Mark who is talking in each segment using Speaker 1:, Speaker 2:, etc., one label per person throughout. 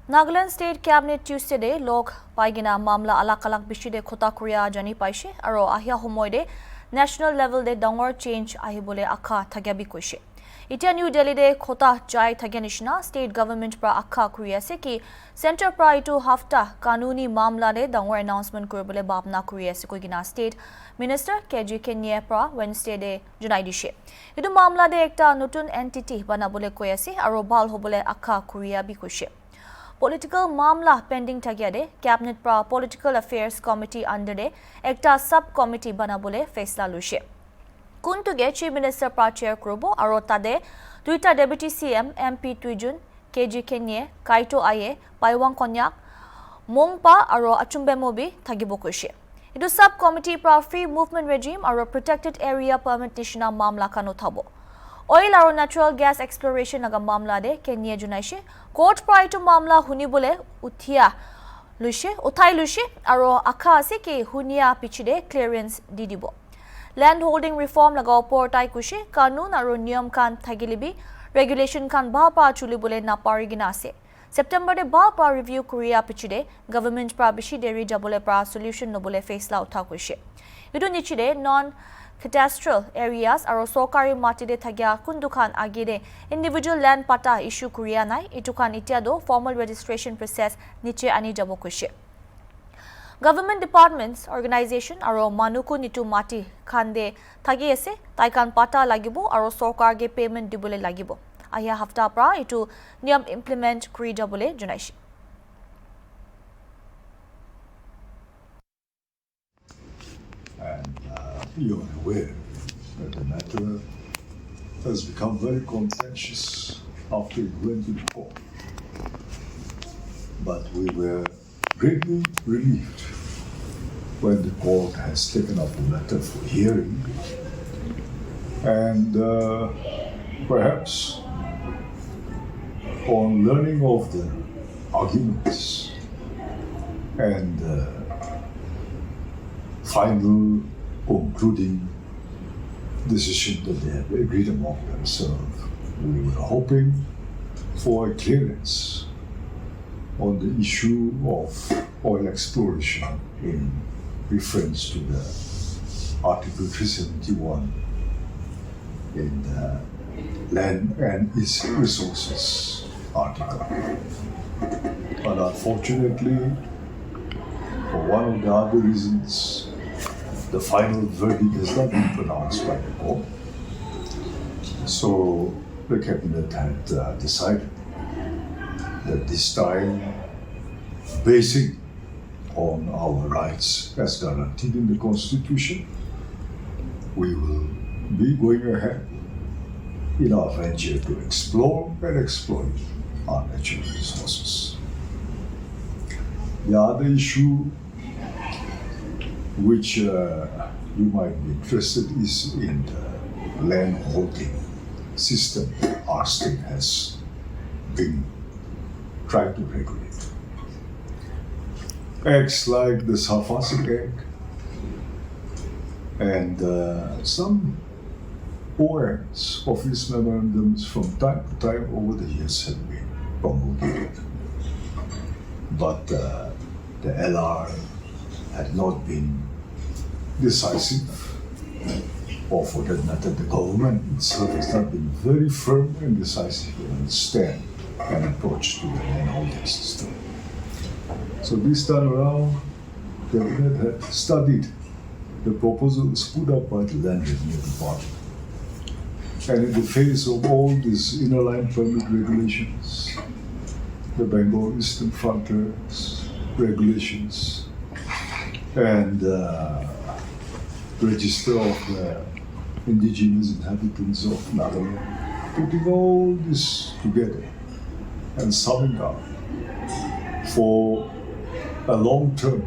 Speaker 1: Nagaland State Cabinet Tuesday log paigina mamla alak-alak bishide khota Korea jani paishe aro ahia homoide national level de dangor change ahibole akha thagyabi koishe. Itia New Delhi de khota jai thagyanishna state government pra akha Korea se ki center pra itu hafta kanuni mamla de dangor announcement korbole babna Korea se koigina state minister KG Kenya pra Wednesday de junai dishe. Itu mamla de ekta notun entity banabole koyase aro bal hobole akha Korea bi koishe. Political mamla pending thagyade cabinet pra political affairs committee under de ekta sub committee banabole faisla lushe kuntuge chief minister pra chair krobo aro tade duita deputy cm mp tuijun kg kenye kaito aye paiwang konyak mongpa aro achumbe mobi thagibo koishe idu sub committee pra free movement regime aro protected area permit nishina mamla kanu thabo Oil aro natural gas exploration naga mamla de Kenya junaishe court prior to mamla huni bole uthai lushe aro akha ase ki hunia pichide clearance didibo land holding reform naga opor tai kushe kanun aro niyam kan thagilibi regulation kan ba pa chuli bole na parigina ase September de ba pa review Korea pichide government pra bishi deri jabole pra solution no bole faisla utha kushe idu nichide non cadastral areas aro sokari matide thagya kundukan agide individual land pata issue Korea nai itukan itiado formal registration process niche ani jabo kushe government departments organization aro manuku nitu mati khande thagi ase taikan pata lagibo aro sokar ge payment dibole lagibo aya hafta pra itu niyam implement kuri jabole junaishi
Speaker 2: You are aware that the matter has become very contentious after it went into court. But we were greatly relieved when the court has taken up the matter for hearing and perhaps on learning of the arguments and final concluding decision that they have agreed among themselves. We were hoping for a clearance on the issue of oil exploration in reference to the Article 371 in the Land and its Resources article. But unfortunately, for one of the other reasons, the final verdict has not been pronounced by the court. So the cabinet had decided that this time, basing on our rights as guaranteed in the Constitution, we will be going ahead in our venture to explore and exploit our natural resources. The other issue which you might be interested is in the land holding system our state has been trying to regulate. Acts like the Safasik Act and some OMs, office memorandums from time to time over the years have been promulgated. But the LR had not been decisive, or for that matter, the government itself has not been very firm and decisive in its stand and approach to the land holding system. So this time around, the cabinet had studied the proposals put up by the Land Revenue Department. And in the face of all these inner line permit regulations, the Bengal Eastern Frontiers regulations, and register of the indigenous inhabitants of Nagaland, putting all this together and summing up for a long term,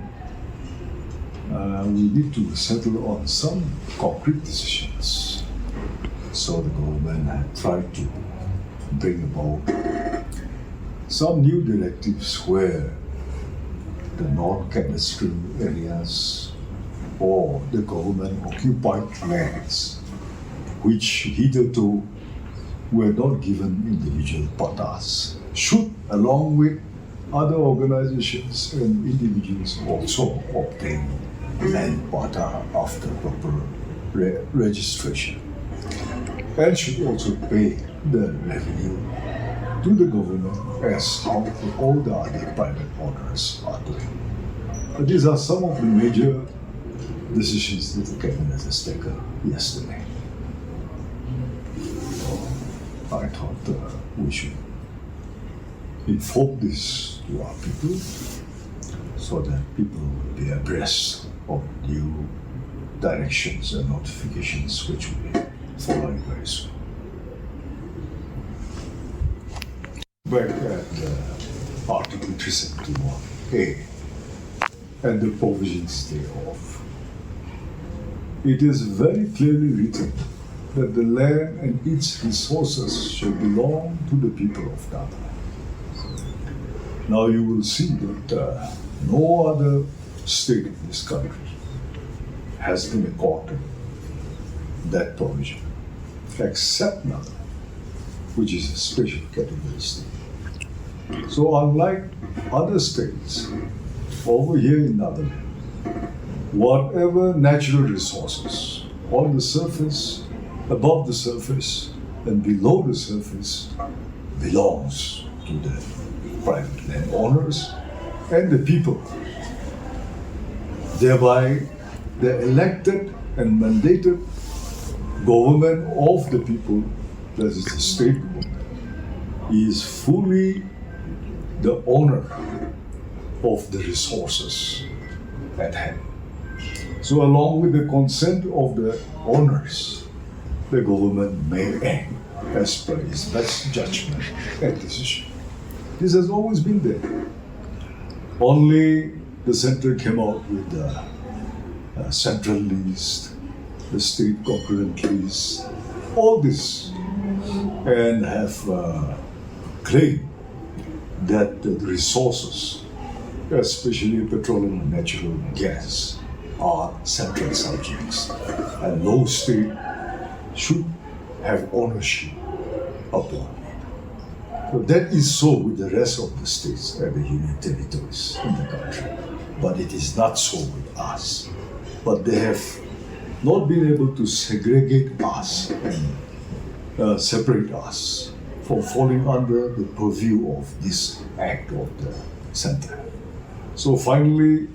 Speaker 2: we need to settle on some concrete decisions. So the government had tried to bring about some new directives where the non-cadastral areas or the government-occupied lands, which hitherto were not given individual patas, should, along with other organizations and individuals also obtain land quota after proper registration, and should also pay the revenue to the government as how all the other private owners are doing. These are some of the major decisions that the cabinet has taken yesterday. I thought we should inform this to our people so that people will be abreast of new directions and notifications which will be following very soon. Back at Article 371A and the provisions thereof, it is very clearly written that the land and its resources shall belong to the people of Ghana. Now you will see that no other state in this country has been accorded that provision, except Ghana, which is a special category state. So unlike other states, over here in Netherlands, whatever natural resources on the surface, above the surface, and below the surface belongs to the private landowners and the people. Thereby, the elected and mandated government of the people, that is the state government, is fully the owner of the resources at hand. So along with the consent of the owners, the government may act as per its best judgment and decision. This has always been there. Only the center came out with the central list, the state concurrent list, all this, and have claimed that the resources, especially petroleum and natural gas, are central subjects, and no state should have ownership upon it. So that is so with the rest of the states and the union territories in the country, but it is not so with us. But they have not been able to segregate us and separate us from falling under the purview of this act of the center. So finally,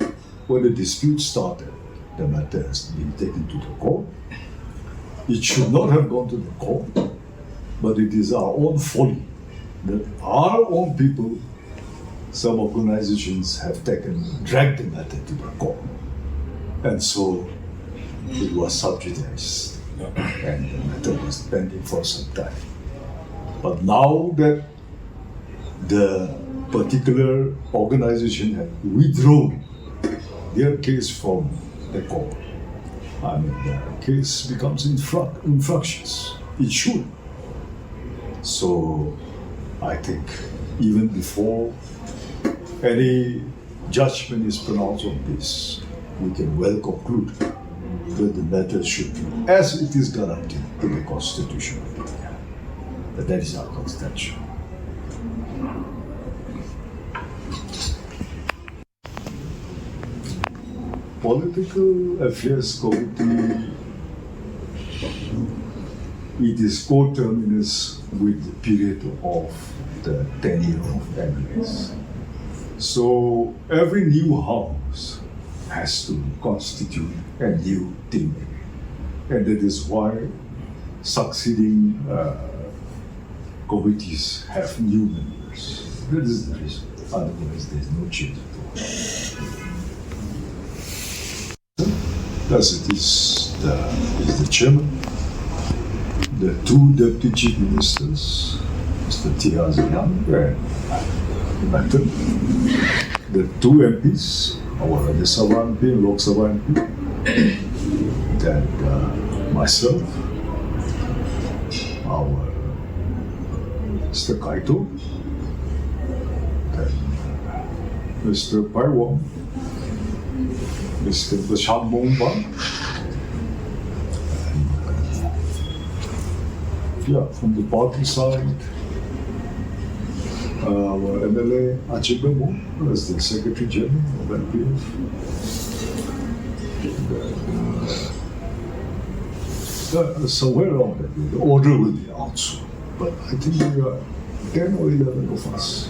Speaker 2: when the dispute started, the matter has been taken to the court. It should not have gone to the court, but it is our own folly that our own people, some organizations have dragged the matter to the court. And so it was subjudiced, and the matter was pending for some time. But now that the particular organization had withdrawn their case from the court, I mean, the case becomes infractious. It should. So I think even before any judgment is pronounced on this, we can well conclude that the matter should be, as it is guaranteed in the Constitution of India. That is our constitution. Political Affairs Committee, it is coterminous with the period of the tenure of MLAs. So every new house has to constitute a new team. And that is why succeeding committees have new members. That is the reason. Otherwise, there is no change at all. Thus, it is the chairman, the two deputy chief ministers, Mr. Tiazian and Nathan, the two MPs, our Rajya Sabha MP and Lok Sabha MP, then myself, our Mr. Kaito, then Mr. Paiwam, Mr. Basham Momban, and from the party side, our MLA Achibemo as the Secretary General of NPF. Somewhere around that, the order will be out soon. But I think we are 10 or 11 of us.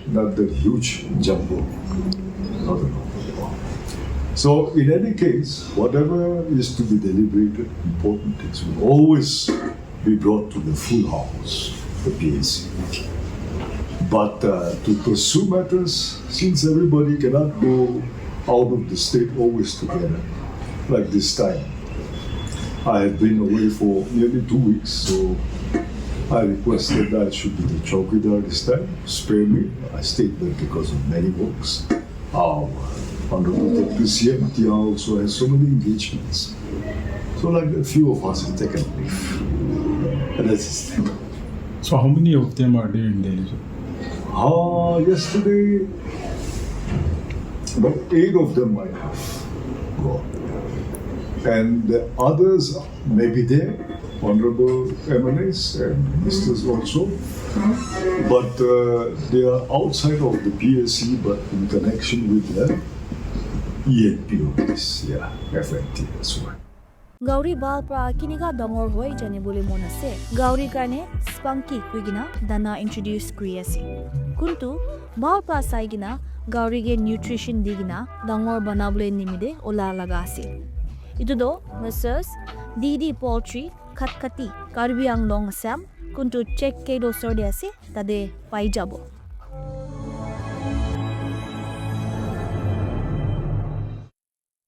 Speaker 2: Not that huge jumbo. Not at all. So in any case, whatever is to be deliberated, important things will always be brought to the full house, the PAC. But to pursue matters, since everybody cannot go out of the state always together, like this time, I had been away for nearly 2 weeks, so I requested that I should be the Chowkidar this time. Spare me. I stayed there because of many works. Honorable Deputy CM Tia also has so many engagements. So like a few of us have taken leave. And that's it.
Speaker 3: So how many of them are there in Delhi?
Speaker 2: Yesterday, about 8 of them might have gone. And the others may be there, honorable MLAs and ministers also. But they are outside of the PSC, but in connection with the ENPOs, FNT as well.
Speaker 1: Gauri Balpra Kiniga Dongor Hoi Jani Buli Monase, Gauri Karne, Spunky Quigina, Dana introduce Kriasi. Kuntu, Balpra Saigina, Gauri ge nutrition digina, Dongor Banable Nimide, Ola Lagasi. Itudo, Messrs. Didi Poultry, Katkati, Karbiang Long Sam, Kuntu check Kedo Sordiasi, Tade Paijabo.